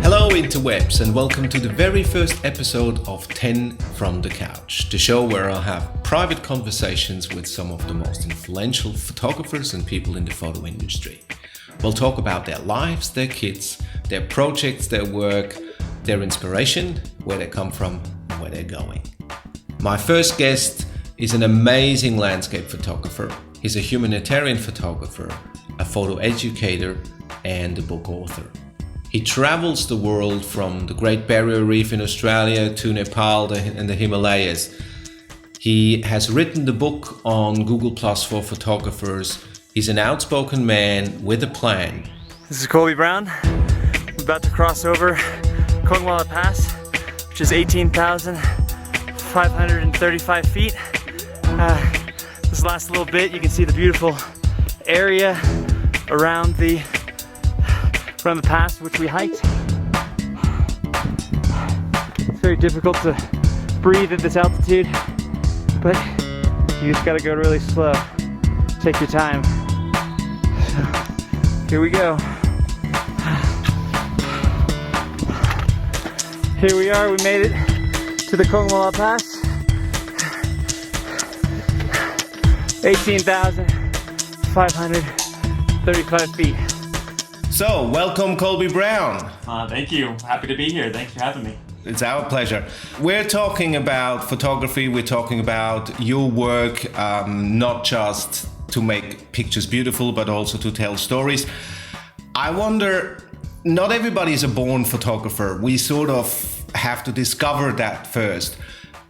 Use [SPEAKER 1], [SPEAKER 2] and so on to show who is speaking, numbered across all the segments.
[SPEAKER 1] Hello interwebs and welcome to the very first episode of 10 from the Couch, the show where I'll have private conversations with some of the most influential photographers and people in the photo industry. We'll talk about their lives, their kids, their projects, their work, their inspiration, where they come from, and where they're going. My first guest is an amazing landscape photographer. He's a humanitarian photographer, a photo educator, and a book author. He travels the world from the Great Barrier Reef in Australia to Nepal and the Himalayas. He has written the book on Google Plus for photographers. He's an outspoken man with a plan.
[SPEAKER 2] This is Colby Brown. I'm about to cross over Kongwala Pass, which is 18,535 feet. This last little bit, you can see the beautiful area around the pass, which we hiked. It's very difficult to breathe at this altitude, but you just gotta go really slow. Take your time. So, here we go. Here we are, we made it to the Kongwala Pass. 18,535 feet.
[SPEAKER 1] So, welcome Colby Brown.
[SPEAKER 2] Thank you. Happy to be here. Thanks for having me.
[SPEAKER 1] It's our pleasure. We're talking about photography. We're talking about your work, not just to make pictures beautiful, but also to tell stories. I wonder, not everybody is a born photographer. We sort of have to discover that first.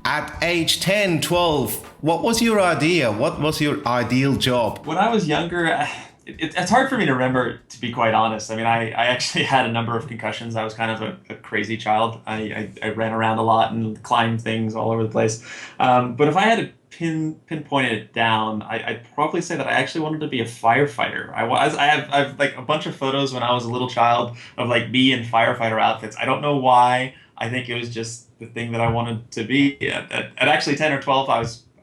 [SPEAKER 1] At age 10, 12, what was your idea? What was your ideal job?
[SPEAKER 2] When I was younger, it's hard for me to remember, to be quite honest. I mean, I actually had a number of concussions. I was kind of a crazy child. I ran around a lot and climbed things all over the place. But if I had to pinpoint it down, I'd probably say that I actually wanted to be a firefighter. I have like a bunch of photos when I was a little child of like me in firefighter outfits. I don't know why. I think it was just the thing that I wanted to be. At actually 10 or 12,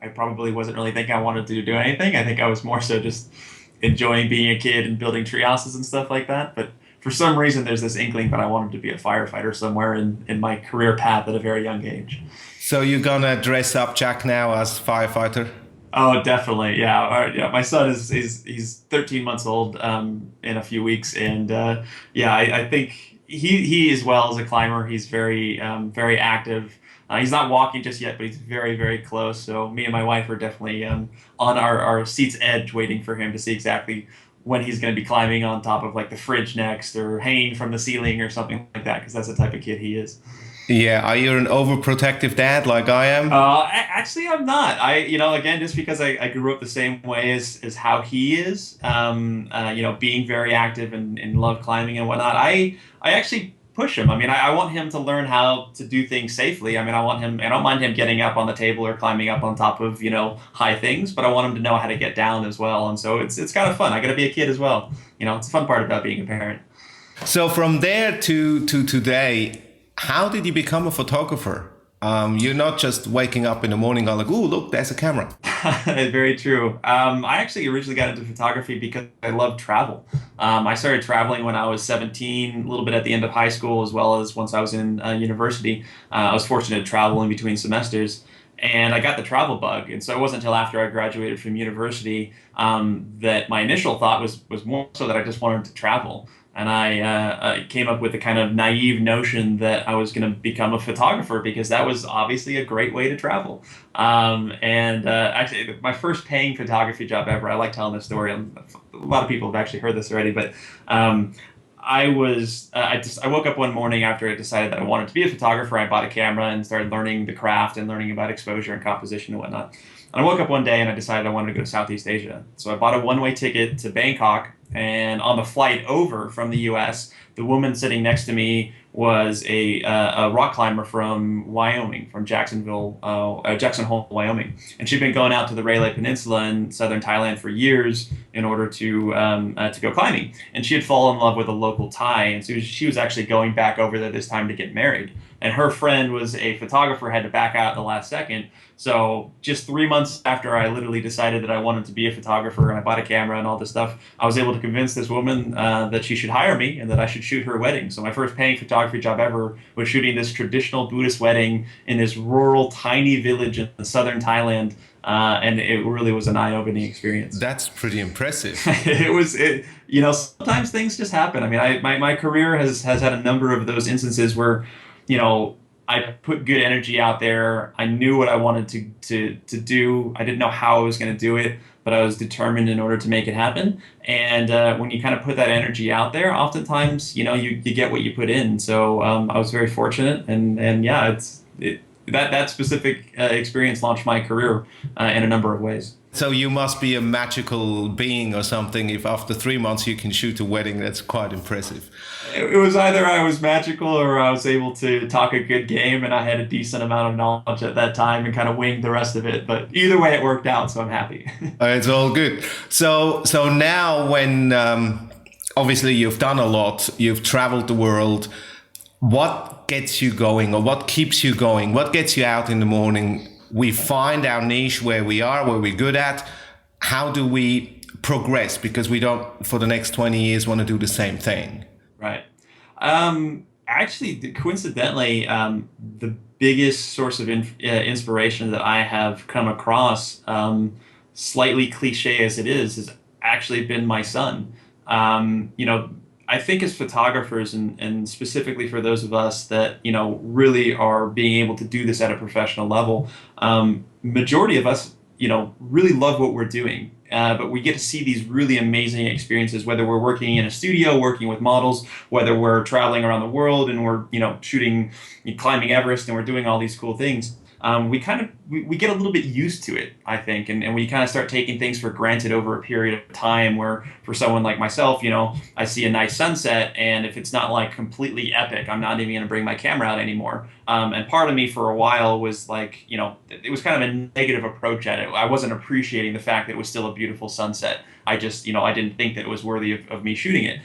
[SPEAKER 2] I probably wasn't really thinking I wanted to do anything. I think I was more so just enjoying being a kid and building tree houses and stuff like that. But for some reason, there's this inkling that I wanted to be a firefighter somewhere in my career path at a very young age.
[SPEAKER 1] So you're gonna dress up Jack now as firefighter?
[SPEAKER 2] Oh, definitely. Yeah. Yeah. My son he's 13 months old in a few weeks. And I think he as well as a climber, he's very active. He's not walking just yet, but he's very, very close. So me and my wife are definitely on our seat's edge waiting for him to see exactly when he's going to be climbing on top of like the fridge next or hanging from the ceiling or something like that, because that's the type of kid he is.
[SPEAKER 1] Yeah, are you an overprotective dad like I am?
[SPEAKER 2] Actually, I'm not. Again, just because I grew up the same way as how he is, being very active and love climbing and whatnot. I actually push him. I mean, I want him to learn how to do things safely. I mean, I don't mind him getting up on the table or climbing up on top of, high things, but I want him to know how to get down as well. And so it's kind of fun. I got to be a kid as well. It's a fun part about being a parent.
[SPEAKER 1] So from there to today, how did you become a photographer? You're not just waking up in the morning going like, "Ooh, look, there's a camera."
[SPEAKER 2] Very true. I actually originally got into photography because I love travel. I started traveling when I was 17, a little bit at the end of high school, as well as once I was in university. I was fortunate to travel in between semesters, and I got the travel bug. And so it wasn't until after I graduated from university that my initial thought was more so that I just wanted to travel. And I came up with a kind of naive notion that I was going to become a photographer because that was obviously a great way to travel. Actually, my first paying photography job ever, I like telling this story. A lot of people have actually heard this already, but I woke up one morning after I decided that I wanted to be a photographer. I bought a camera and started learning the craft and learning about exposure and composition and whatnot. And I woke up one day and I decided I wanted to go to Southeast Asia. So I bought a one-way ticket to Bangkok. And on the flight over from the U.S., the woman sitting next to me was a rock climber from Wyoming, from Jackson Hole, Wyoming, and she'd been going out to the Railay Peninsula in southern Thailand for years in order to go climbing. And she had fallen in love with a local Thai, and so she was actually going back over there this time to get married. And her friend was a photographer, had to back out at the last second. So just 3 months after I literally decided that I wanted to be a photographer and I bought a camera and all this stuff, I was able to convince this woman that she should hire me and that I should shoot her wedding. So my first paying photography job ever was shooting this traditional Buddhist wedding in this rural, tiny village in southern Thailand. And it really was an eye-opening experience.
[SPEAKER 1] That's pretty impressive.
[SPEAKER 2] Sometimes things just happen. I mean, my career has had a number of those instances where, I put good energy out there. I knew what I wanted to do. I didn't know how I was going to do it, but I was determined in order to make it happen. And when you kind of put that energy out there, oftentimes, you get what you put in. So I was very fortunate, and yeah, that specific experience launched my career in a number of ways.
[SPEAKER 1] So you must be a magical being or something if after 3 months you can shoot a wedding. That's quite impressive.
[SPEAKER 2] It was either I was magical or I was able to talk a good game and I had a decent amount of knowledge at that time and kind of winged the rest of it. But either way, it worked out, so I'm happy.
[SPEAKER 1] It's all good. So now when obviously you've done a lot, you've traveled the world, what gets you going or what keeps you going? What gets you out in the morning? We find our niche where we are, where we're good at. How do we progress? Because we don't, for the next 20 years, want to do the same thing.
[SPEAKER 2] Right. Actually, coincidentally, the biggest source of inspiration that I have come across, slightly cliche as it is, has actually been my son. I think as photographers and specifically for those of us that, really are being able to do this at a professional level, majority of us, really love what we're doing. But we get to see these really amazing experiences, whether we're working in a studio, working with models, whether we're traveling around the world and we're, shooting, climbing Everest and we're doing all these cool things. We get a little bit used to it, I think, and we kind of start taking things for granted over a period of time where for someone like myself, I see a nice sunset and if it's not like completely epic, I'm not even going to bring my camera out anymore. And part of me for a while was like, it was kind of a negative approach at it. I wasn't appreciating the fact that it was still a beautiful sunset. I just, I didn't think that it was worthy of me shooting it.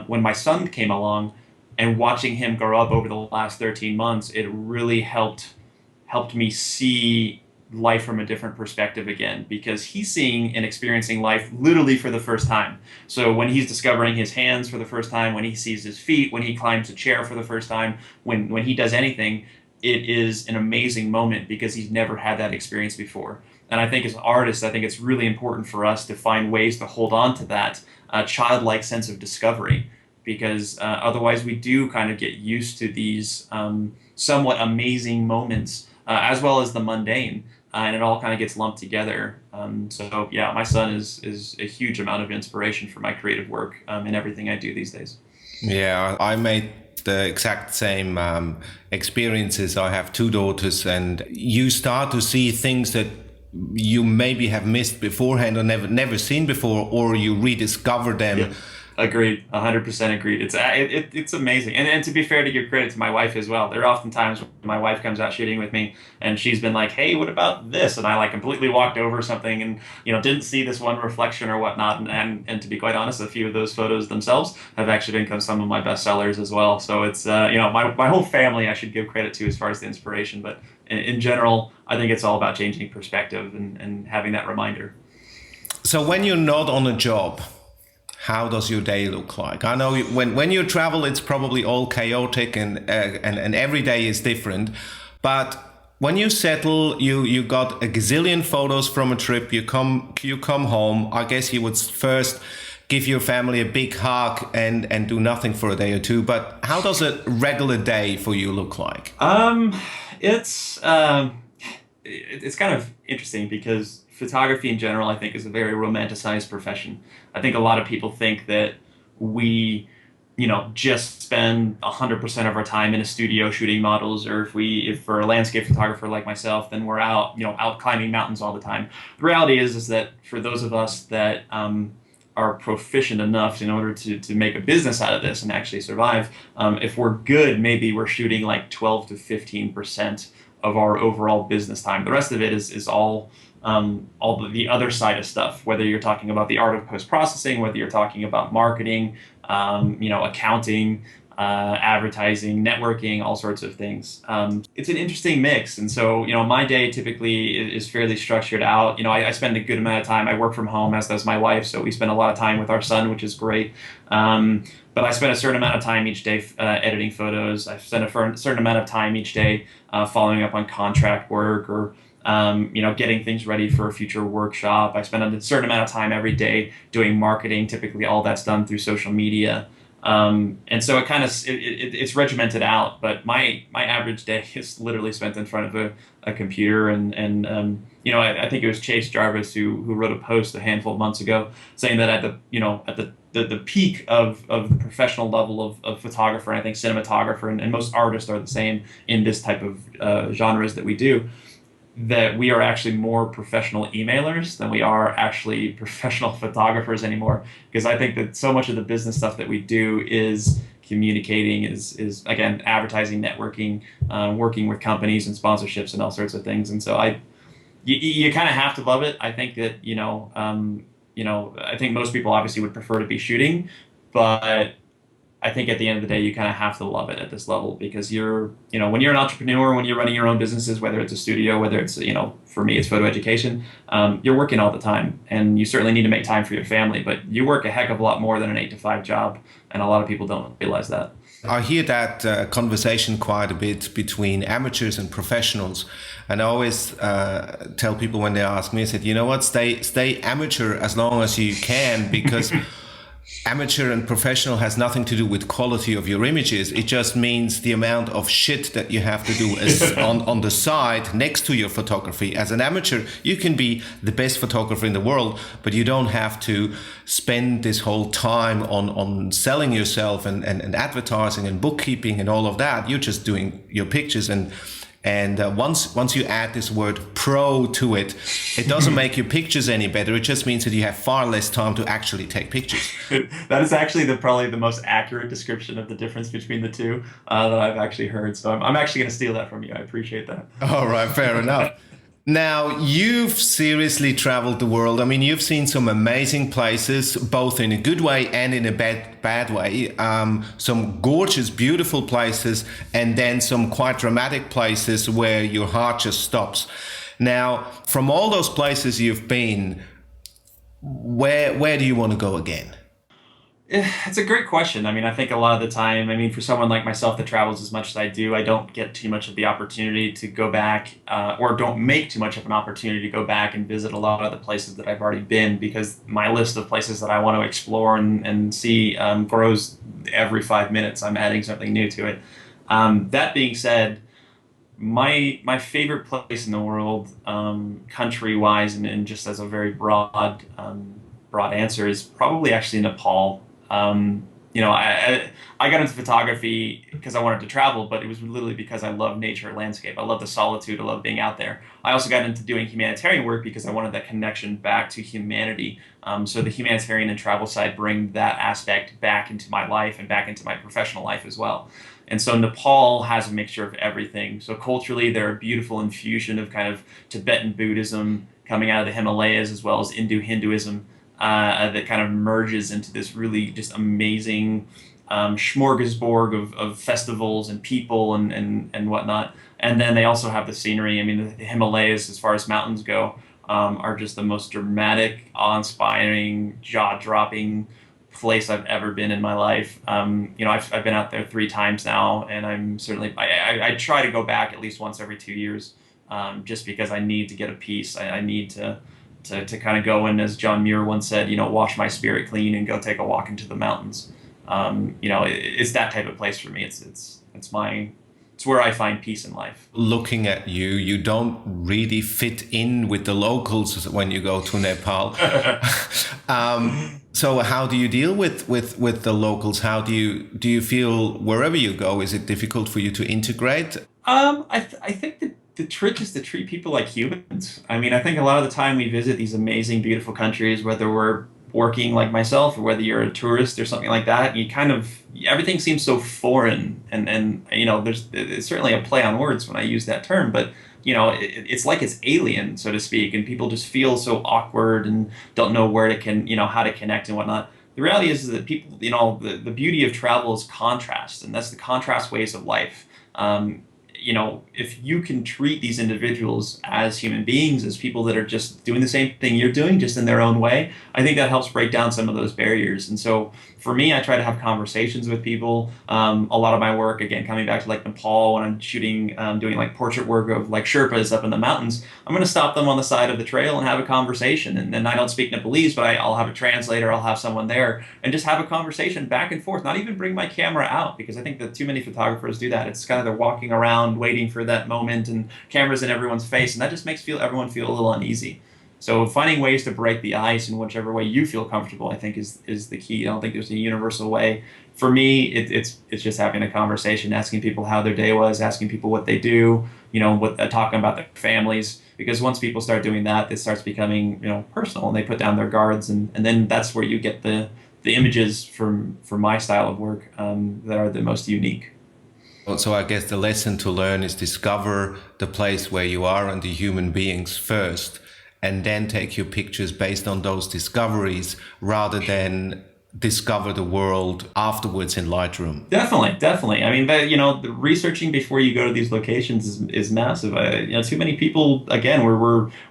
[SPEAKER 2] When my son came along and watching him grow up over the last 13 months, it really helped me see life from a different perspective again, because he's seeing and experiencing life literally for the first time. So when he's discovering his hands for the first time, when he sees his feet, when he climbs a chair for the first time, when he does anything, it is an amazing moment because he's never had that experience before. And I think as artists, I think it's really important for us to find ways to hold on to that childlike sense of discovery, because otherwise we do kind of get used to these somewhat amazing moments as well as the mundane, and it all kind of gets lumped together. So yeah, my son is a huge amount of inspiration for my creative work in everything I do these days.
[SPEAKER 1] Yeah, I made the exact same experiences. I have 2 daughters, and you start to see things that you maybe have missed beforehand or never seen before, or you rediscover them.
[SPEAKER 2] Yeah. Agreed, 100% agreed. It's amazing, and to be fair, to give credit to my wife as well. There are often times when my wife comes out shooting with me, and she's been like, "Hey, what about this?" And I like completely walked over something, and didn't see this one reflection or whatnot. And to be quite honest, a few of those photos themselves have actually become some of my best sellers as well. So it's my whole family I should give credit to as far as the inspiration. But in general, I think it's all about changing perspective and having that reminder.
[SPEAKER 1] So when you're not on a job, how does your day look like? I know when you travel, it's probably all chaotic and every day is different. But when you settle, you got a gazillion photos from a trip. You come home. I guess you would first give your family a big hug and do nothing for a day or two. But how does a regular day for you look like?
[SPEAKER 2] It's kind of interesting because photography in general, I think, is a very romanticized profession. I think a lot of people think that we, just spend 100% of our time in a studio shooting models, or if for a landscape photographer like myself, then we're out climbing mountains all the time. The reality is that for those of us that are proficient enough in order to make a business out of this and actually survive. If we're good, maybe we're shooting like 12 to 15% of our overall business time. The rest of it is all the other side of stuff, whether you're talking about the art of post-processing, whether you're talking about marketing, accounting, advertising, networking, all sorts of things. It's an interesting mix. And so, my day typically is fairly structured out. I spend a good amount of time. I work from home, as does my wife. So we spend a lot of time with our son, which is great. But I spend a certain amount of time each day editing photos. I spend a certain amount of time each day following up on contract work or getting things ready for a future workshop. I spend a certain amount of time every day doing marketing. Typically, all that's done through social media. And so it's regimented out, but my average day is literally spent in front of a computer and I think it was Chase Jarvis who wrote a post a handful of months ago saying that at the peak of the professional level of photographer, and I think cinematographer and most artists are the same in this type of genres that we do, that we are actually more professional emailers than we are actually professional photographers anymore. Because I think that so much of the business stuff that we do is communicating, is again, advertising, networking, working with companies and sponsorships and all sorts of things. And so you kind of have to love it. I think that, I think most people obviously would prefer to be shooting, but I think at the end of the day, you kind of have to love it at this level because when you're an entrepreneur, when you're running your own businesses, whether it's a studio, whether it's, for me, it's photo education, you're working all the time and you certainly need to make time for your family, but you work a heck of a lot more than an 8-to-5 job. And a lot of people don't realize that.
[SPEAKER 1] I hear that conversation quite a bit between amateurs and professionals. And I always tell people when they ask me, I said, you know what, stay amateur as long as you can, because amateur and professional has nothing to do with quality of your images. It just means the amount of shit that you have to do on the side next to your photography. As an amateur, you can be the best photographer in the world, but you don't have to spend this whole time on selling yourself and advertising and bookkeeping and all of that. You're just doing your pictures and once you add this word pro to it, it doesn't make your pictures any better. It just means that you have far less time to actually take pictures.
[SPEAKER 2] That is actually probably the most accurate description of the difference between the two that I've actually heard. So I'm actually going to steal that from you. I appreciate that.
[SPEAKER 1] All right, fair enough. Now, you've seriously traveled the world. I mean, you've seen some amazing places, both in a good way and in a bad way. Some gorgeous, beautiful places, and then some quite dramatic places where your heart just stops. Now, from all those places you've been, where do you want to go again?
[SPEAKER 2] It's a great question. I mean, I think a lot of the time, for someone like myself that travels as much as I do, I don't get too much of the opportunity to go back or don't make too much of an opportunity to go back and visit a lot of the places that I've already been, because my list of places that I want to explore and see grows every 5 minutes. I'm adding something new to it. That being said, my favorite place in the world, country-wise, and just as a very broad answer, is probably actually Nepal. I got into photography because I wanted to travel, but it was literally because I love nature, landscape. I love the solitude. I love being out there. I also got into doing humanitarian work because I wanted that connection back to humanity. So the humanitarian and travel side bring that aspect back into my life and back into my professional life as well. And so Nepal has a mixture of everything. So culturally, they're a beautiful infusion of kind of Tibetan Buddhism coming out of the Himalayas, as well as Hinduism. That kind of merges into this really just amazing smorgasbord of festivals and people and whatnot. And then they also have the scenery. The Himalayas, as far as mountains go, are just the most dramatic, awe-inspiring, jaw-dropping place I've ever been in my life. I've been out there 3 times now, and I'm certainly I try to go back at least once every 2 years, just because I need to get a piece. I need to kind of go in, as John Muir once said, wash my spirit clean and go take a walk into the mountains. It's that type of place for me. It's where I find peace in life.
[SPEAKER 1] Looking at you, you don't really fit in with the locals when you go to Nepal. So how do you deal with the locals? How do you feel wherever you go? Is it difficult for you to integrate?
[SPEAKER 2] I think that the trick is to treat people like humans. I think a lot of the time we visit these amazing, beautiful countries, whether we're working like myself, or whether you're a tourist or something like that, you kind of, everything seems so foreign. And you know, it's certainly a play on words when I use that term, but you know, it's like it's alien, so to speak, and people just feel so awkward and don't know where to you know, how to connect and whatnot. The reality is that people, you know, the beauty of travel is contrast, and that's the contrast ways of life. You know, if you can treat these individuals as human beings, as people that are just doing the same thing you're doing, just in their own way, I think that helps break down some of those barriers. And so for me, I try to have conversations with people. A lot of my work, again, coming back to like Nepal, when I'm shooting, doing like portrait work of like Sherpas up in the mountains, I'm going to stop them on the side of the trail and have a conversation. And then I don't speak Nepalese, but I'll have a translator, I'll have someone there, and just have a conversation back and forth, not even bring my camera out, because I think that too many photographers do that. It's kind of they're walking around waiting for that moment and cameras in everyone's face, and that just makes everyone feel a little uneasy. So finding ways to break the ice in whichever way you feel comfortable, I think is the key. I don't think there's a universal way. For me, it's just having a conversation, asking people how their day was, asking people what they do, you know, talking about their families. Because once people start doing that, it starts becoming, you know, personal, and they put down their guards, and then that's where you get the images from my style of work that are the most unique.
[SPEAKER 1] So I guess the lesson to learn is discover the place where you are and the human beings first, and then take your pictures based on those discoveries rather than discover the world afterwards in Lightroom.
[SPEAKER 2] Definitely. I mean, you know, the researching before you go to these locations is massive. You know, too many people, again,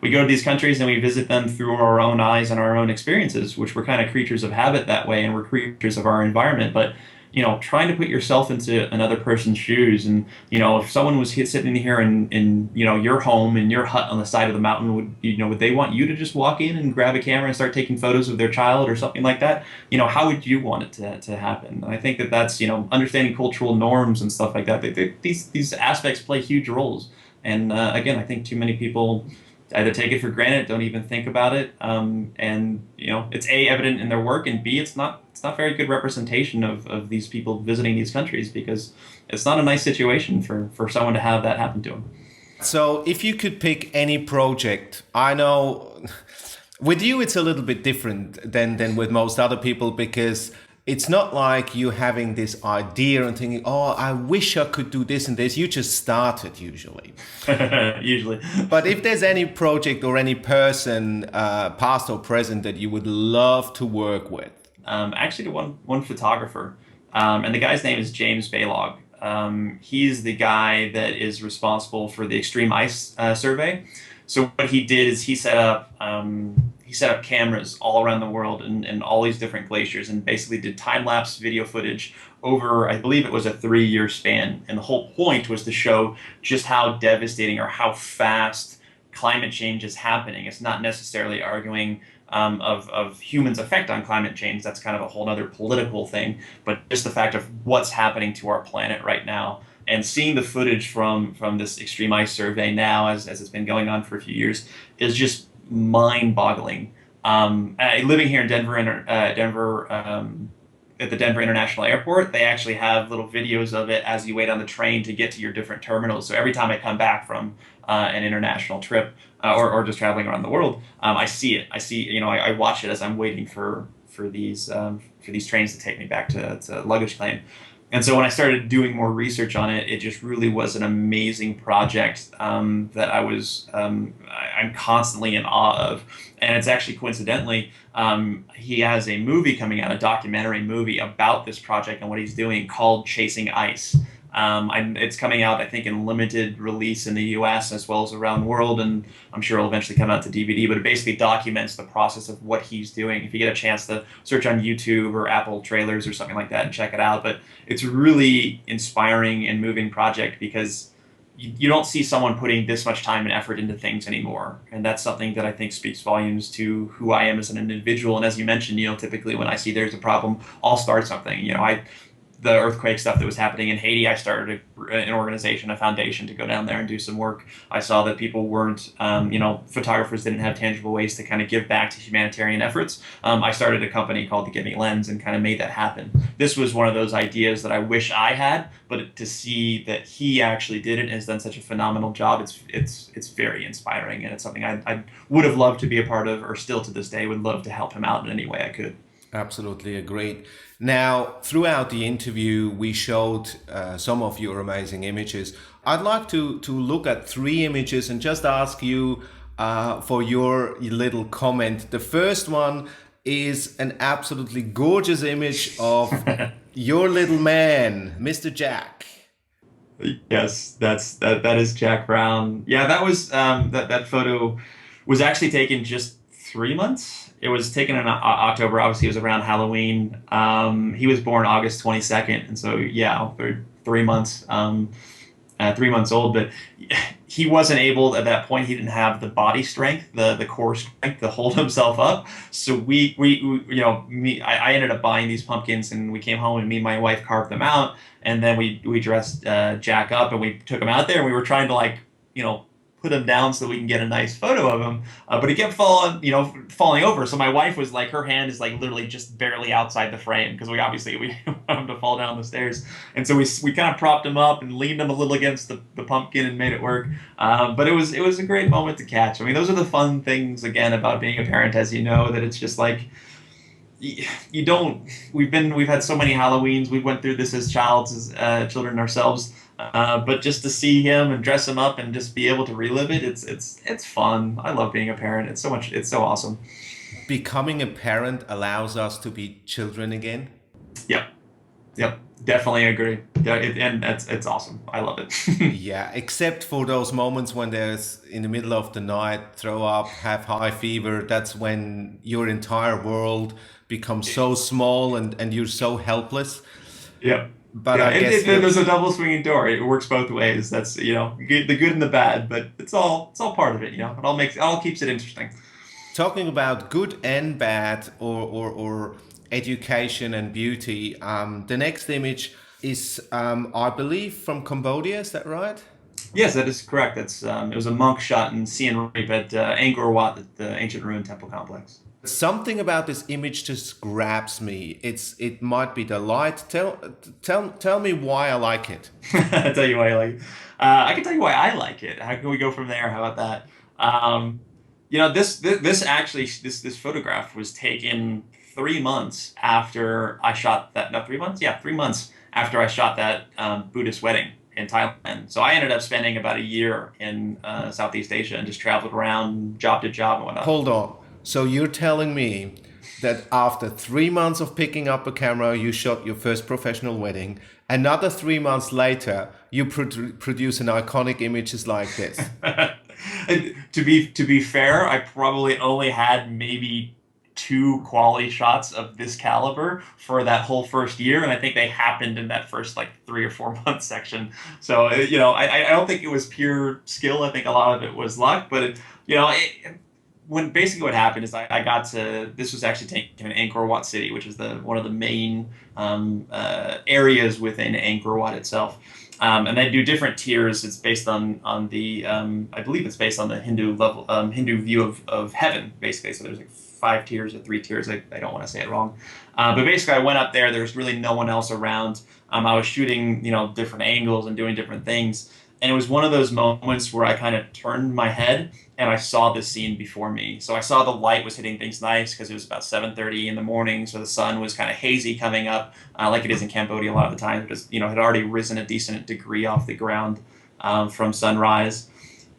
[SPEAKER 2] we go to these countries and we visit them through our own eyes and our own experiences, which we're kind of creatures of habit that way, and we're creatures of our environment. But you know, trying to put yourself into another person's shoes, and you know, if someone was sitting here in you know, your home in your hut on the side of the mountain, would they want you to just walk in and grab a camera and start taking photos of their child or something like that? You know, how would you want it to happen? And I think that's, you know, understanding cultural norms and stuff like that. These aspects play huge roles, and again, I think too many people either take it for granted, don't even think about it, and you know, it's A, evident in their work, and B, it's not very good representation of these people visiting these countries, because it's not a nice situation for someone to have that happen to them.
[SPEAKER 1] So if you could pick any project, I know with you it's a little bit different than with most other people, because it's not like you having this idea and thinking, oh, I wish I could do this and this. You just started usually.
[SPEAKER 2] Usually.
[SPEAKER 1] But if there's any project or any person, past or present, that you would love to work with?
[SPEAKER 2] Actually, to one photographer, and the guy's name is James Baylog. He's the guy that is responsible for the Extreme Ice Survey. So what he did is he set up cameras all around the world in all these different glaciers, and basically did time-lapse video footage over, I believe it was a 3-year span. And the whole point was to show just how devastating or how fast climate change is happening. It's not necessarily arguing of humans' effect on climate change. That's kind of a whole other political thing, but just the fact of what's happening to our planet right now. And seeing the footage from this Extreme Ice Survey now, as it's been going on for a few years, is just mind-boggling. Living here in Denver, at the Denver International Airport, they actually have little videos of it as you wait on the train to get to your different terminals. So every time I come back from an international trip or just traveling around the world, I see it. I watch it as I'm waiting for these trains to take me back to luggage claim. And so when I started doing more research on it, it just really was an amazing project that I'm constantly in awe of. And it's actually coincidentally, he has a movie coming out, a documentary movie about this project and what he's doing, called Chasing Ice. It's coming out, I think, in limited release in the US as well as around the world, and I'm sure it'll eventually come out to DVD, but it basically documents the process of what he's doing. If you get a chance to search on YouTube or Apple trailers or something like that and check it out, but it's a really inspiring and moving project, because you don't see someone putting this much time and effort into things anymore. And that's something that I think speaks volumes to who I am as an individual. And as you mentioned, typically when I see there's a problem, I'll start something. the earthquake stuff that was happening in Haiti, I started an organization, a foundation, to go down there and do some work. I saw that people weren't, photographers didn't have tangible ways to kind of give back to humanitarian efforts. I started a company called the Give Me Lens and kind of made that happen. This was one of those ideas that I wish I had, but to see that he actually did it and has done such a phenomenal job, it's very inspiring, and it's something I would have loved to be a part of, or still to this day would love to help him out in any way I could.
[SPEAKER 1] Absolutely agreed. Now, throughout the interview, we showed some of your amazing images. I'd like to look at 3 images and just ask you for your little comment. The first one is an absolutely gorgeous image of your little man, Mr. Jack.
[SPEAKER 2] Yes, that is Jack Brown. Yeah, that was that photo was actually taken just 3 months. It was taken in October. Obviously, it was around Halloween. He was born August 22nd, and so yeah, for 3 months, 3 months old. But he wasn't able at that point. He didn't have the body strength, the core strength to hold himself up. So I ended up buying these pumpkins, and we came home, and me and my wife carved them out, and then we dressed Jack up, and we took him out there, and we were trying to put him down so we can get a nice photo of him. But he kept falling over. So my wife was like, her hand is like literally just barely outside the frame, because we want him to fall down the stairs. And so we kind of propped him up and leaned him a little against the pumpkin and made it work. But it was a great moment to catch. I mean, those are the fun things, again, about being a parent, as you know, that it's just like, we've had so many Halloweens. We went through this as children ourselves. But just to see him and dress him up and just be able to relive it, it's fun. I love being a parent. It's so awesome.
[SPEAKER 1] Becoming a parent allows us to be children again.
[SPEAKER 2] Yep, definitely agree. Yeah, and it's awesome. I love it.
[SPEAKER 1] Yeah, except for those moments when there's in the middle of the night, throw up, have high fever. That's when your entire world becomes so small and you're so helpless.
[SPEAKER 2] Yeah.
[SPEAKER 1] But
[SPEAKER 2] yeah,
[SPEAKER 1] I guess
[SPEAKER 2] there's a double swinging door. It works both ways. That's the good and the bad, but it's all part of it. It all keeps it interesting.
[SPEAKER 1] Talking about good and bad, or education and beauty. The next image is, I believe, from Cambodia. Is that right?
[SPEAKER 2] Yes, that is correct. It was a monk shot in Siem Reap at Angkor Wat, the ancient ruined temple complex.
[SPEAKER 1] Something about this image just grabs me. It might be the light. Tell me why I like it.
[SPEAKER 2] I'll tell you why I like it. I can tell you why I like it. How can we go from there? How about that? This photograph was taken 3 months after I shot that. No, 3 months. Yeah, 3 months after I shot that Buddhist wedding in Thailand. So I ended up spending about a year in Southeast Asia and just traveled around job to job and whatnot.
[SPEAKER 1] Hold on. So you're telling me that after 3 months of picking up a camera, you shot your first professional wedding. Another 3 months later, you produce an iconic images like this.
[SPEAKER 2] To be fair, I probably only had maybe 2 quality shots of this caliber for that whole first year, and I think they happened in that first 3 or 4 month section. So I don't think it was pure skill. I think a lot of it was luck, but when basically what happened is I got to, this was actually taken in Angkor Wat City, which is one of the main areas within Angkor Wat itself. And they do different tiers. It's based on the, I believe it's based on the Hindu level, Hindu view of heaven, basically. So there's 5 tiers or 3 tiers. I don't want to say it wrong. But basically I went up there. There's really no one else around. I was shooting, different angles and doing different things. And it was one of those moments where I kind of turned my head and I saw this scene before me. So I saw the light was hitting things nice because it was about 7:30 in the morning. So the sun was kind of hazy coming up, like it is in Cambodia a lot of the time. Because had already risen a decent degree off the ground from sunrise.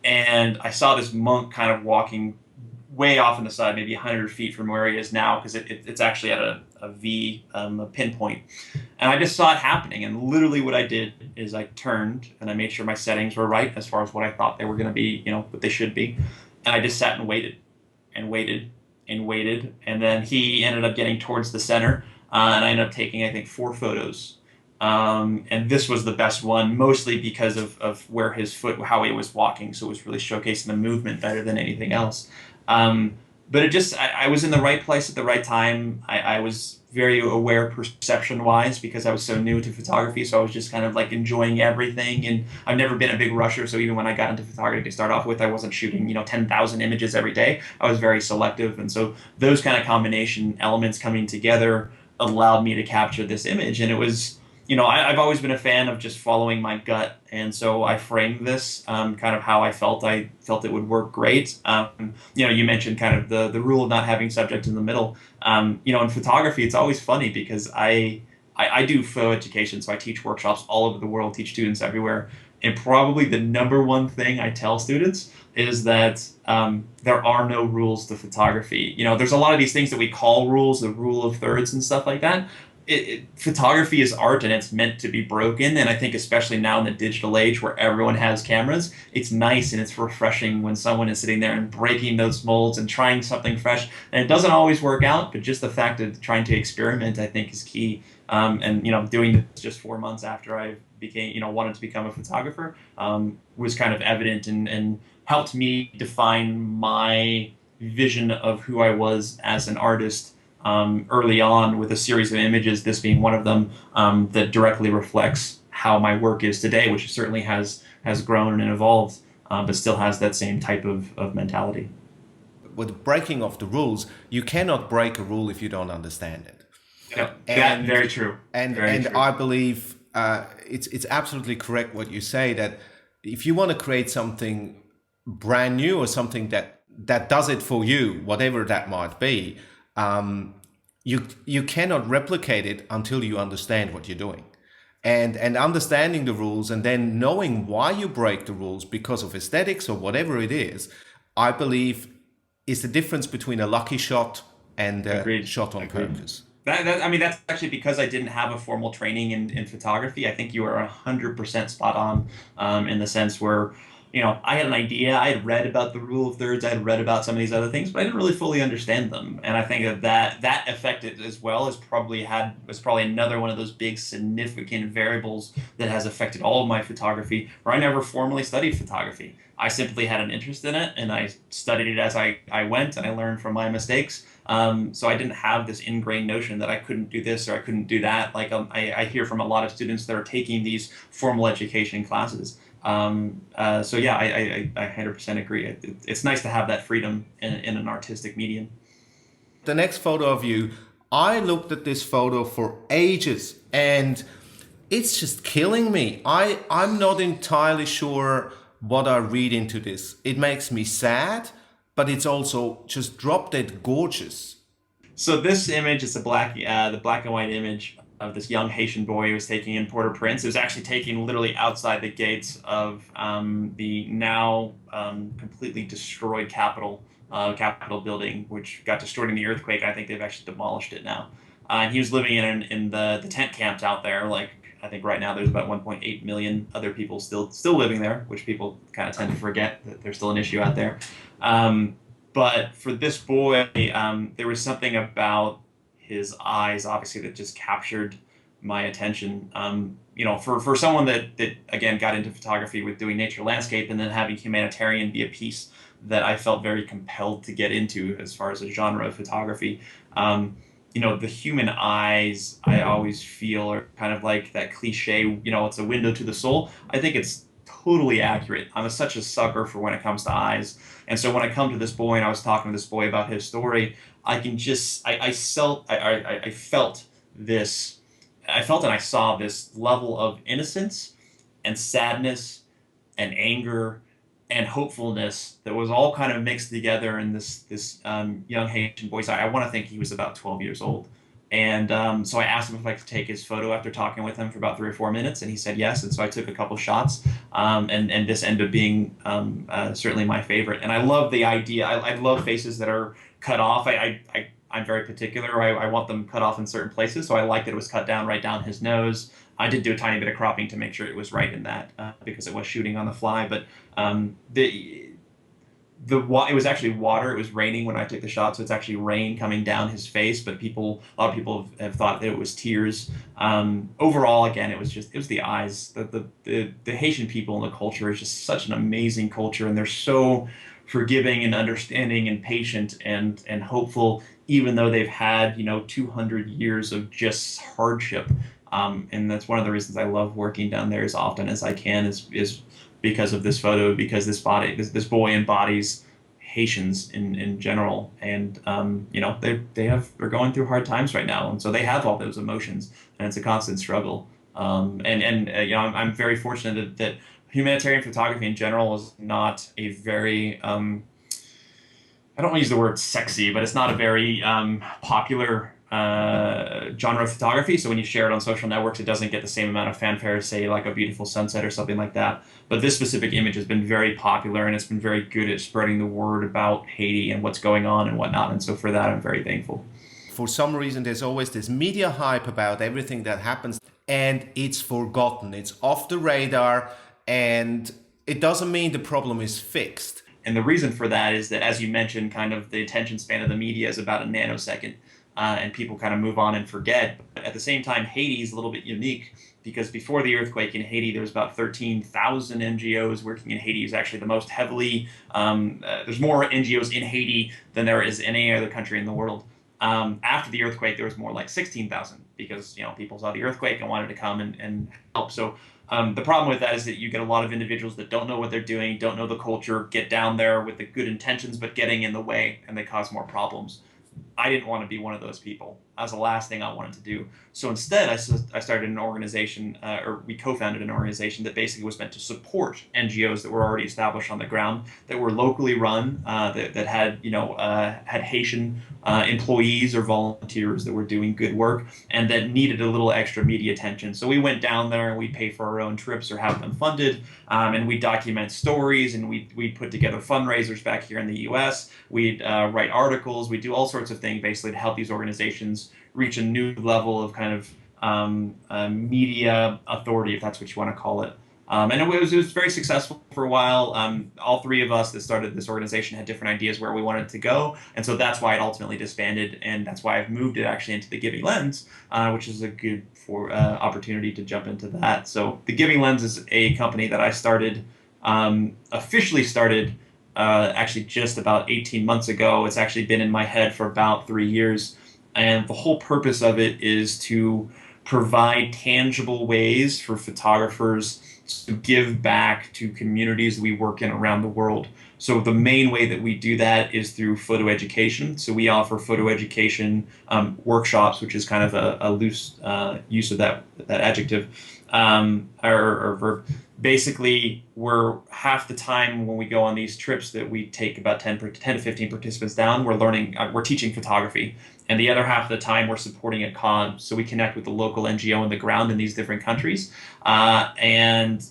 [SPEAKER 2] And I saw this monk kind of walking way off on the side, maybe 100 feet from where he is now, because it's actually at a V, a pinpoint. And I just saw it happening. And literally what I did is I turned and I made sure my settings were right as far as what I thought they were going to be, what they should be. And I just sat and waited and waited and waited. And then he ended up getting towards the center. And I ended up taking, I think, 4 photos. And this was the best one, mostly because of where his foot, how he was walking. So it was really showcasing the movement better than anything else. but it just I was in the right place at the right time. I was very aware perception wise because I was so new to photography. So I was just kind of like enjoying everything. And I've never been a big rusher. So even when I got into photography to start off with, I wasn't shooting, 10,000 images every day. I was very selective. And so those kind of combination elements coming together allowed me to capture this image. And it was, I've always been a fan of just following my gut, and so I framed this kind of how I felt. I felt it would work great. You mentioned kind of the rule of not having subject in the middle. In photography, it's always funny because I do photo education, so I teach workshops all over the world, teach students everywhere, and probably the number one thing I tell students is that there are no rules to photography. There's a lot of these things that we call rules, the rule of thirds and stuff like that. Photography is art and it's meant to be broken. And I think especially now in the digital age where everyone has cameras, it's nice and it's refreshing when someone is sitting there and breaking those molds and trying something fresh. And it doesn't always work out, but just the fact of trying to experiment, I think, is key. Doing this just 4 months after I wanted to become a photographer, was kind of evident and helped me define my vision of who I was as an artist early on, with a series of images, this being one of them, that directly reflects how my work is today, which certainly has grown and evolved, but still has that same type of mentality.
[SPEAKER 1] With breaking of the rules, you cannot break a rule if you don't understand it.
[SPEAKER 2] That very true.
[SPEAKER 1] And
[SPEAKER 2] very true.
[SPEAKER 1] I believe it's absolutely correct what you say, that if you want to create something brand new or something that does it for you, whatever that might be, you cannot replicate it until you understand what you're doing, and understanding the rules, and then knowing why you break the rules because of aesthetics or whatever it is, I believe is the difference between a lucky shot and a shot on purpose.
[SPEAKER 2] That's actually because I didn't have a formal training in photography. I think you are 100% spot on, in the sense where, I had an idea. I had read about the rule of thirds. I had read about some of these other things, but I didn't really fully understand them. And I think that affected as well as was probably another one of those big significant variables that has affected all of my photography, where I never formally studied photography. I simply had an interest in it, and I studied it as I went, and I learned from my mistakes. So I didn't have this ingrained notion that I couldn't do this or I couldn't do that. Like I hear from a lot of students that are taking these formal education classes. So yeah, I 100% agree. It's nice to have that freedom in an artistic medium.
[SPEAKER 1] The next photo of you, I looked at this photo for ages and it's just killing me. I'm not entirely sure what I read into this. It makes me sad, but it's also just drop dead gorgeous.
[SPEAKER 2] So this image is the black and white image of this young Haitian boy who was taking in Port-au-Prince. It was actually taken literally outside the gates of the now completely destroyed Capitol building, which got destroyed in the earthquake. I think they've actually demolished it now. And he was living in the tent camps out there. Like, I think right now there's about 1.8 million other people still living there, which people kind of tend to forget that there's still an issue out there. But for this boy, there was something about his eyes, obviously, that just captured my attention. For someone that again got into photography with doing nature landscape and then having Humanitarian be a piece that I felt very compelled to get into as far as a genre of photography. The human eyes, I always feel, are kind of like that cliche, it's a window to the soul. I think it's totally accurate. I'm such a sucker for when it comes to eyes. And so when I come to this boy and I was talking to this boy about his story, I felt and I saw this level of innocence and sadness and anger and hopefulness that was all kind of mixed together in this young Haitian boy's eye. I want to think he was about 12 years old. And so I asked him if I could take his photo after talking with him for about 3 or 4 minutes, and he said yes. And so I took a couple shots, and this ended up being certainly my favorite. And I love the idea. I love faces that are cut off. I'm very particular. I want them cut off in certain places, so I like that it was cut down right down his nose. I did do a tiny bit of cropping to make sure it was right in that, because it was shooting on the fly. But it was actually water. It was raining when I took the shot, so it's actually rain coming down his face. But a lot of people have thought that it was tears. Overall, again, it was the eyes. The Haitian people and the culture is just such an amazing culture, and they're so forgiving and understanding and patient and hopeful, even though they've had 200 years of just hardship. And that's one of the reasons I love working down there as often as I can is because of this photo, because this boy embodies Haitians in general, and they're going through hard times right now, and so they have all those emotions, and it's a constant struggle. I'm very fortunate that humanitarian photography in general is not a very I don't want to use the word sexy, but it's not a very popular genre of photography. So when you share it on social networks, it doesn't get the same amount of fanfare as, say, like a beautiful sunset or something like that. But this specific image has been very popular, and it's been very good at spreading the word about Haiti and what's going on and whatnot. And so for that, I'm very thankful.
[SPEAKER 1] For some reason, there's always this media hype about everything that happens, and it's forgotten. It's off the radar, and it doesn't mean the problem is fixed.
[SPEAKER 2] And the reason for that is that, as you mentioned, kind of the attention span of the media is about a nanosecond, and people kind of move on and forget. But at the same time, Haiti is a little bit unique because before the earthquake in Haiti, there was about 13,000 NGOs working in Haiti. Is actually the most heavily, there's more NGOs in Haiti than there is in any other country in the world. After the earthquake, there was more like 16,000 because people saw the earthquake and wanted to come and help. So the problem with that is that you get a lot of individuals that don't know what they're doing, don't know the culture, get down there with the good intentions, but getting in the way, and they cause more problems. I didn't want to be one of those people. That was the last thing I wanted to do. So instead, I started an organization, or we co-founded an organization that basically was meant to support NGOs that were already established on the ground, that were locally run, that had had Haitian employees or volunteers that were doing good work, and that needed a little extra media attention. So we went down there and we pay for our own trips or have them funded, and we document stories, and we put together fundraisers back here in the U.S. We'd write articles. We do all sorts of things basically to help these organizations reach a new level of kind of media authority, if that's what you want to call it. And it was very successful for a while. All three of us that started this organization had different ideas where we wanted to go. And so that's why it ultimately disbanded. And that's why I've moved it actually into the Giving Lens, which is a good opportunity to jump into that. So the Giving Lens is a company that I started, officially started actually just about 18 months ago. It's actually been in my head for about 3 years. And the whole purpose of it is to provide tangible ways for photographers to give back to communities we work in around the world. So the main way that we do that is through photo education. So we offer photo education workshops, which is kind of a loose use of that adjective or verb. Basically, we're half the time when we go on these trips that we take about 10 to 15 participants down, we're teaching photography. And the other half of the time, we're supporting a cause. So we connect with the local NGO on the ground in these different countries. And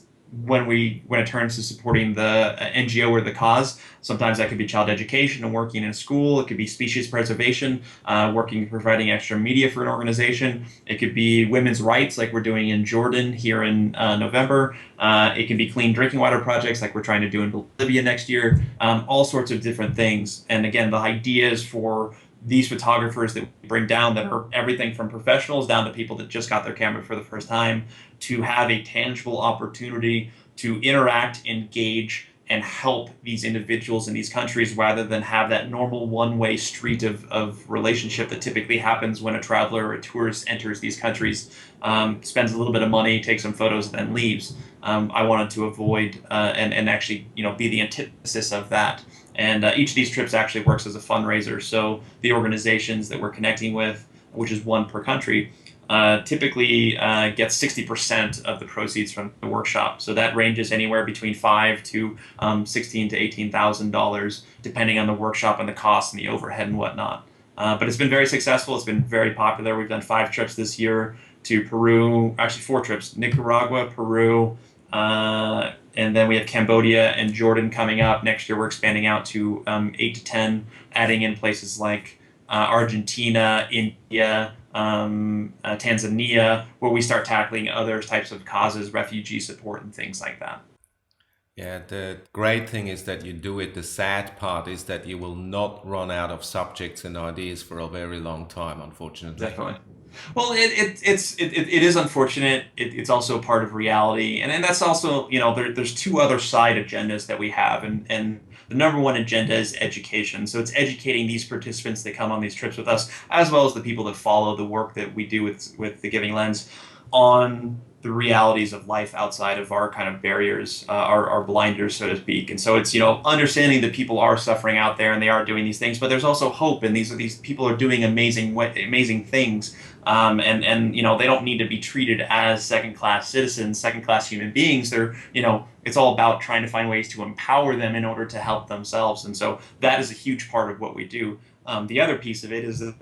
[SPEAKER 2] when it turns to supporting the NGO or the cause, sometimes that could be child education and working in a school. It could be species preservation, providing extra media for an organization. It could be women's rights, like we're doing in Jordan here in November. It can be clean drinking water projects, like we're trying to do in Bolivia next year. All sorts of different things. And again, the idea is for these photographers that we bring down, that are everything from professionals down to people that just got their camera for the first time, to have a tangible opportunity to interact, engage, and help these individuals in these countries, rather than have that normal one-way street of relationship that typically happens when a traveler or a tourist enters these countries, spends a little bit of money, takes some photos, and then leaves. I wanted to avoid and actually be the antithesis of that. And each of these trips actually works as a fundraiser. So the organizations that we're connecting with, which is one per country, typically gets 60% of the proceeds from the workshop. So that ranges anywhere between $5,000 to $16,000 to $18,000, depending on the workshop and the cost and the overhead and whatnot. But it's been very successful. It's been very popular. We've done 5 trips this year to Peru, actually 4 trips: Nicaragua, Peru, and then we have Cambodia and Jordan coming up. Next year, we're expanding out to 8 to 10, adding in places like Argentina, India, Tanzania, where we start tackling other types of causes, refugee support, and things like that.
[SPEAKER 1] Yeah, the great thing is that you do it. The sad part is that you will not run out of subjects and ideas for a very long time, unfortunately.
[SPEAKER 2] Definitely. Well, it is unfortunate. It's also part of reality, and that's also, there's two other side agendas that we have, and the number one agenda is education. So it's educating these participants that come on these trips with us, as well as the people that follow the work that we do with the Giving Lens, on the realities of life outside of our kind of barriers, our blinders, so to speak. And so it's, understanding that people are suffering out there and they are doing these things, but there's also hope, and these people are doing amazing things. And they don't need to be treated as second class citizens, second class human beings. They're, it's all about trying to find ways to empower them in order to help themselves. And so that is a huge part of what we do. The other piece of it is that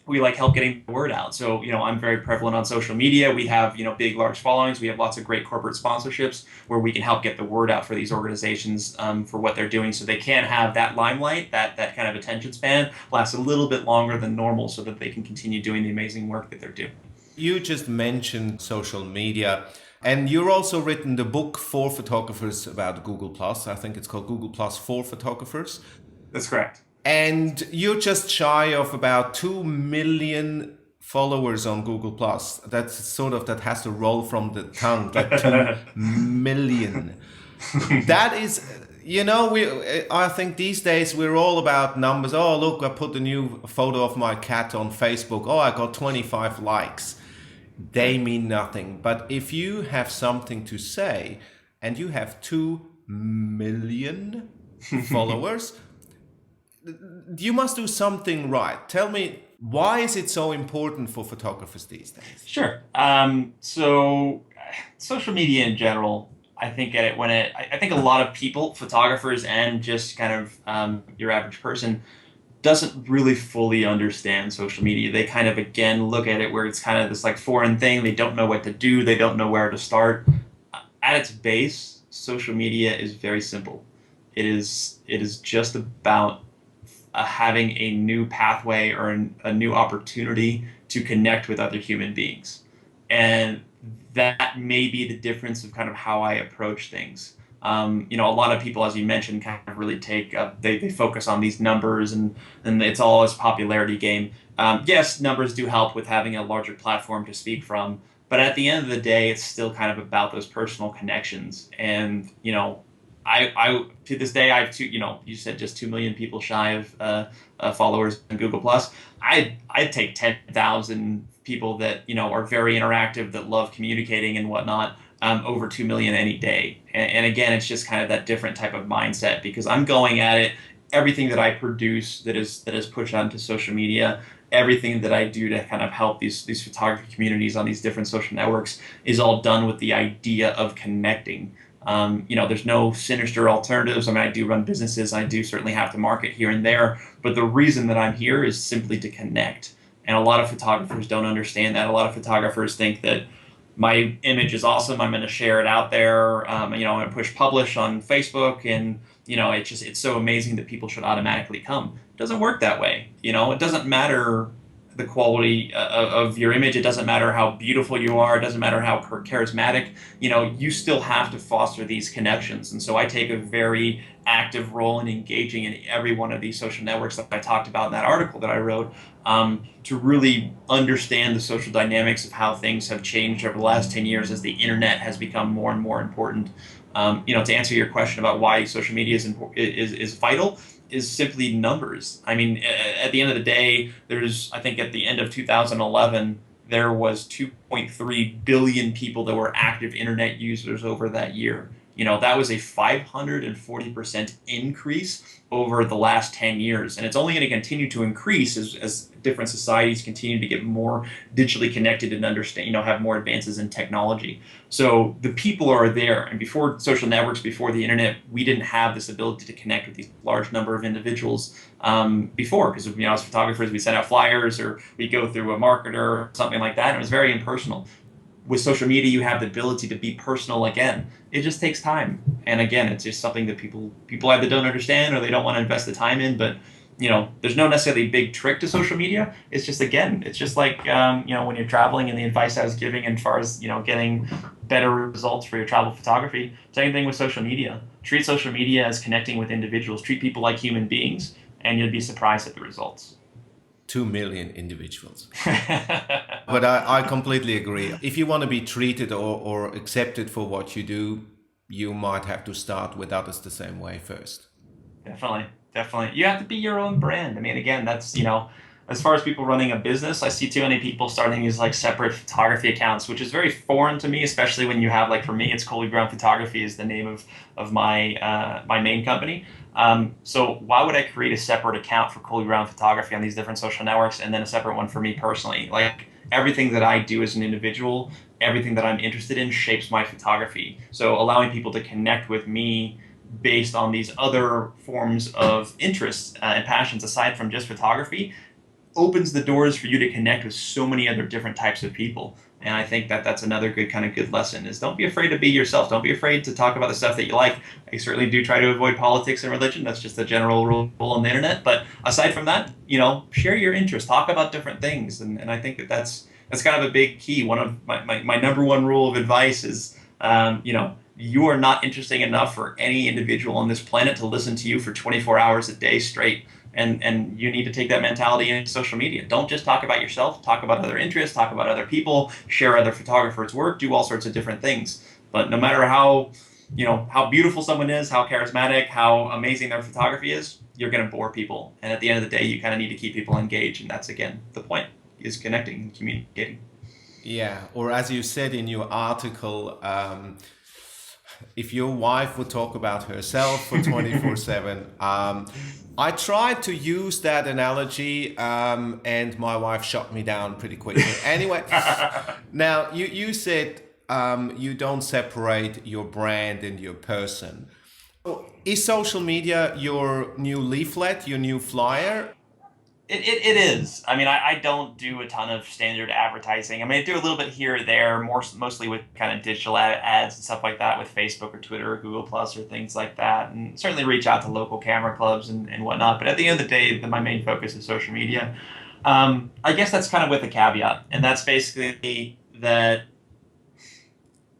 [SPEAKER 2] we like help getting the word out. So, I'm very prevalent on social media. We have, big, large followings. We have lots of great corporate sponsorships where we can help get the word out for these organizations, for what they're doing, so they can have that limelight, that kind of attention span lasts a little bit longer than normal, so that they can continue doing the amazing work that they're doing.
[SPEAKER 1] You just mentioned social media, and you're also written the book for photographers about Google Plus. I think it's called Google Plus for Photographers.
[SPEAKER 2] That's correct.
[SPEAKER 1] And you're just shy of about 2 million followers on Google Plus. That's that has to roll from the tongue, like 2 million. That is, I think these days we're all about numbers. Oh, look, I put a new photo of my cat on Facebook. Oh, I got 25 likes. They mean nothing. But if you have something to say and you have 2 million followers, you must do something right. Tell me, why is it so important for photographers these days?
[SPEAKER 2] Sure. So social media in general, I think I think a lot of people, photographers and just kind of your average person, doesn't really fully understand social media. They kind of, again, look at it where it's kind of this like foreign thing. They don't know what to do. They don't know where to start. At its base, social media is very simple. It is just about having a new pathway or a new opportunity to connect with other human beings. And that may be the difference of kind of how I approach things. A lot of people, as you mentioned, kind of really they focus on these numbers, and it's all this popularity game. Yes, numbers do help with having a larger platform to speak from, but at the end of the day, it's still kind of about those personal connections. And, I to this day, I have you said just 2 million people shy of followers on Google Plus. I'd take 10,000 people that, are very interactive, that love communicating and whatnot, over 2 million any day. And again, it's just kind of that different type of mindset, because I'm going at it, everything that I produce that is pushed onto social media, everything that I do to kind of help these photography communities on these different social networks is all done with the idea of connecting. There's no sinister alternatives. I mean, I do run businesses. I do certainly have to market here and there. But the reason that I'm here is simply to connect. And a lot of photographers don't understand that. A lot of photographers think that my image is awesome, I'm going to share it out there. I'm going to push publish on Facebook, and it's so amazing that people should automatically come. It doesn't work that way. It doesn't matter the quality of your image. It doesn't matter how beautiful you are. It doesn't matter how charismatic. You still have to foster these connections. And so I take a very active role in engaging in every one of these social networks that I talked about in that article that I wrote, to really understand the social dynamics of how things have changed over the last 10 years as the internet has become more and more important. To answer your question about why social media is vital, is simply numbers. I mean, at the end of the day, I think at the end of 2011, there was 2.3 billion people that were active internet users over that year. That was a 540% increase over the last 10 years. And it's only going to continue to increase as different societies continue to get more digitally connected and understand, have more advances in technology. So the people are there. And before social networks, before the internet, we didn't have this ability to connect with these large number of individuals before. Because, as photographers, we send out flyers or we go through a marketer or something like that. And it was very impersonal. With social media, you have the ability to be personal again. It just takes time. And again, it's just something that people either don't understand or they don't want to invest the time in. But, there's no necessarily big trick to social media. It's just, again, it's just like, when you're traveling, and the advice I was giving as far as, getting better results for your travel photography. Same thing with social media. Treat social media as connecting with individuals. Treat people like human beings, and you'll be surprised at the results.
[SPEAKER 1] 2 million individuals. But I completely agree. If you want to be treated or accepted for what you do, you might have to start with others the same way first.
[SPEAKER 2] Definitely, definitely. You have to be your own brand. I mean, again, that's, as far as people running a business, I see too many people starting these like separate photography accounts, which is very foreign to me, especially when you have, like, for me, it's Colby Brown Photography is the name of my main company. So why would I create a separate account for Colby Brown Photography on these different social networks and then a separate one for me personally? Like, everything that I do as an individual, everything that I'm interested in shapes my photography. So allowing people to connect with me based on these other forms of interests and passions aside from just photography opens the doors for you to connect with so many other different types of people. And I think that that's another good lesson is don't be afraid to be yourself. Don't be afraid to talk about the stuff that you like. I certainly do try to avoid politics and religion. That's just a general rule on the internet. But aside from that, share your interests, talk about different things. And I think that that's kind of a big key. One of my number one rule of advice is, you are not interesting enough for any individual on this planet to listen to you for 24 hours a day straight. And you need to take that mentality into social media. Don't just talk about yourself, talk about other interests, talk about other people, share other photographers' work, do all sorts of different things. But no matter how beautiful someone is, how charismatic, how amazing their photography is, you're going to bore people. And at the end of the day, you kind of need to keep people engaged. And that's, again, the point, is connecting and communicating.
[SPEAKER 1] Yeah, or as you said in your article, if your wife would talk about herself for 24/7, I tried to use that analogy, and my wife shot me down pretty quickly. Anyway, now you said you don't separate your brand and your person. Is social media your new leaflet, your new flyer?
[SPEAKER 2] It is. I mean, I don't do a ton of standard advertising. I mean, I do a little bit here or there, mostly with kind of digital ads and stuff like that with Facebook or Twitter or Google Plus or things like that. And certainly reach out to local camera clubs and whatnot. But at the end of the day, my main focus is social media. I guess that's kind of with a caveat. And that's basically that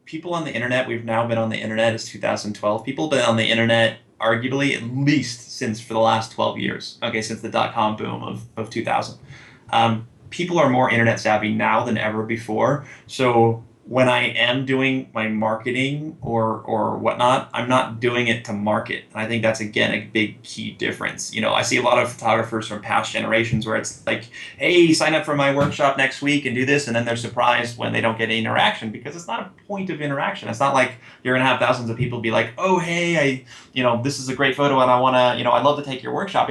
[SPEAKER 2] people on the internet, we've now been on the internet, it's 2012. People have been on the internet arguably at least for the last 12 years, since the dot-com boom of 2000. People are more internet savvy now than ever before. So when I am doing my marketing or whatnot, I'm not doing it to market. And I think that's, again, a big key difference. I see a lot of photographers from past generations where it's like, hey, sign up for my workshop next week and do this. And then they're surprised when they don't get any interaction, because it's not a point of interaction. It's not like you're going to have thousands of people be like, oh, hey, this is a great photo and I want to, I'd love to take your workshop.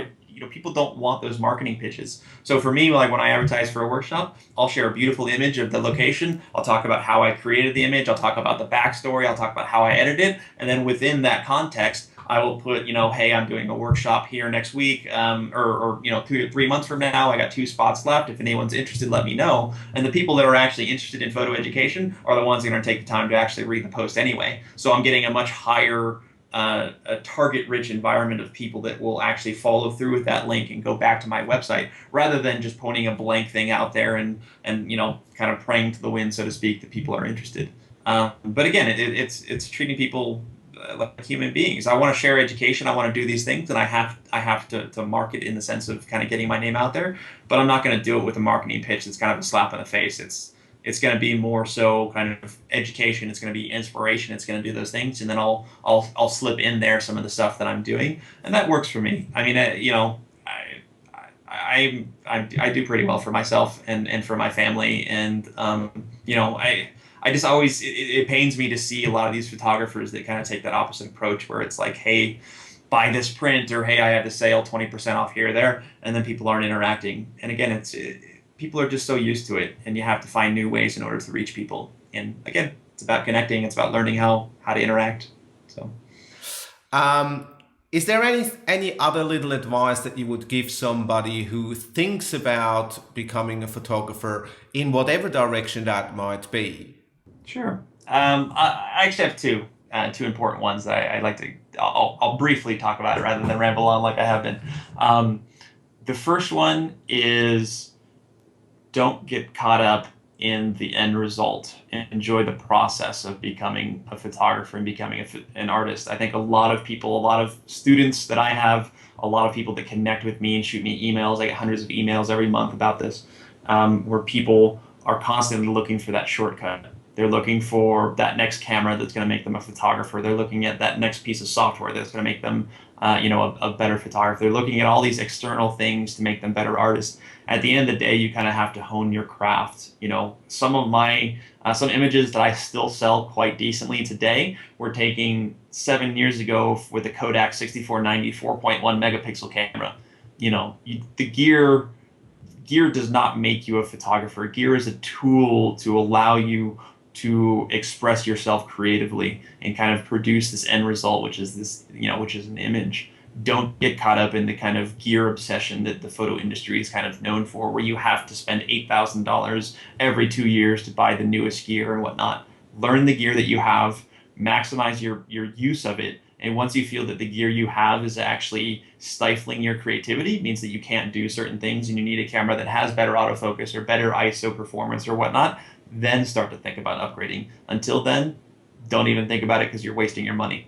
[SPEAKER 2] People don't want those marketing pitches. So for me, like when I advertise for a workshop, I'll share a beautiful image of the location. I'll talk about how I created the image. I'll talk about the backstory. I'll talk about how I edited it. And then within that context, I will put, hey, I'm doing a workshop here next week, or 2 to 3 months from now. I got 2 spots left. If anyone's interested, let me know. And the people that are actually interested in photo education are the ones that are going to take the time to actually read the post anyway. So I'm getting a much higher a target-rich environment of people that will actually follow through with that link and go back to my website, rather than just putting a blank thing out there and kind of praying to the wind, so to speak, that people are interested. But again, it's treating people like human beings. I want to share education. I want to do these things, and I have to market in the sense of kind of getting my name out there. But I'm not going to do it with a marketing pitch that's kind of a slap in the face. It's going to be more so kind of education. It's going to be inspiration. It's going to do those things, and then I'll slip in there some of the stuff that I'm doing, and that works for me. I mean, I do pretty well for myself and for my family, and I just always it pains me to see a lot of these photographers that kind of take that opposite approach, where it's like, hey, buy this print, or hey, I have the sale 20% off here or there, and then people aren't interacting. And again, people are just so used to it, and you have to find new ways in order to reach people. And again, it's about connecting. It's about learning how to interact. So,
[SPEAKER 1] is there any other little advice that you would give somebody who thinks about becoming a photographer in whatever direction that might be?
[SPEAKER 2] Sure. I actually have two important ones that I'd like to. I'll briefly talk about it rather than ramble on like I have been. The first one is, don't get caught up in the end result and enjoy the process of becoming a photographer and becoming an artist. I think a lot of people, a lot of students that I have, a lot of people that connect with me and shoot me emails, I get hundreds of emails every month about this, where people are constantly looking for that shortcut. They're looking for that next camera that's going to make them a photographer. They're looking at that next piece of software that's going to make them, a better photographer. They're looking at all these external things to make them better artists. At the end of the day, you kind of have to hone your craft. Some of my some images that I still sell quite decently today were taken 7 years ago with a Kodak 6490 4.1 megapixel camera. The gear does not make you a photographer. Gear is a tool to allow you to express yourself creatively and kind of produce this end result, which is an image. Don't get caught up in the kind of gear obsession that the photo industry is kind of known for, where you have to spend $8,000 every 2 years to buy the newest gear and whatnot. Learn the gear that you have, maximize your use of it. And once you feel that the gear you have is actually stifling your creativity, it means that you can't do certain things and you need a camera that has better autofocus or better ISO performance or whatnot, then start to think about upgrading. Until then, don't even think about it because you're wasting your money.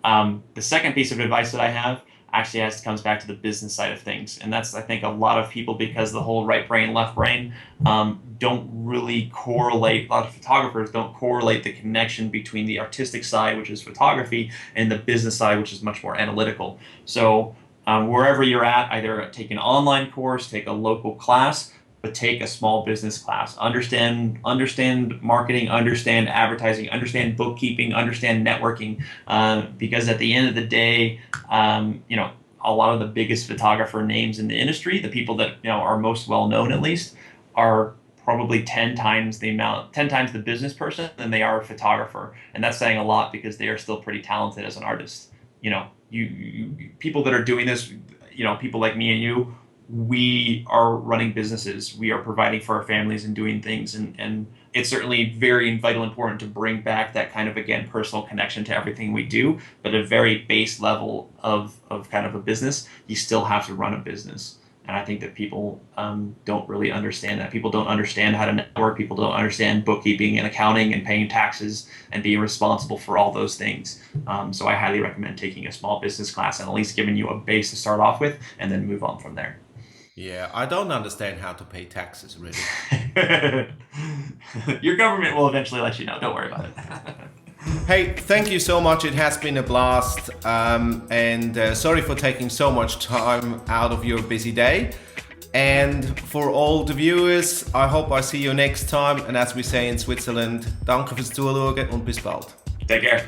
[SPEAKER 2] The second piece of advice that I have actually comes back to the business side of things. And that's, I think, a lot of people, because the whole right brain, left brain, don't really correlate, a lot of photographers don't correlate the connection between the artistic side, which is photography, and the business side, which is much more analytical. So wherever you're at, either take an online course, take a local class, but take a small business class. Understand marketing, understand advertising, understand bookkeeping, understand networking, because at the end of the day, a lot of the biggest photographer names in the industry, the people that are most well known at least, are probably 10 times the business person than they are a photographer, and that's saying a lot because they are still pretty talented as an artist. You people that are doing this, people like me and you, we are running businesses, we are providing for our families and doing things, and it's certainly very vital important to bring back that kind of, again, personal connection to everything we do. But at a very base level of kind of a business, you still have to run a business. And I think that people don't really understand that. People don't understand how to network. People don't understand bookkeeping and accounting and paying taxes and being responsible for all those things. So I highly recommend taking a small business class and at least giving you a base to start off with and then move on from there.
[SPEAKER 1] Yeah, I don't understand how to pay taxes, really.
[SPEAKER 2] Your government will eventually let you know. Don't worry about it.
[SPEAKER 1] Hey, thank you so much. It has been a blast. And sorry for taking so much time out of your busy day. And for all the viewers, I hope I see you next time. And as we say in Switzerland, danke fürs Zuschauen und bis bald.
[SPEAKER 2] Take care.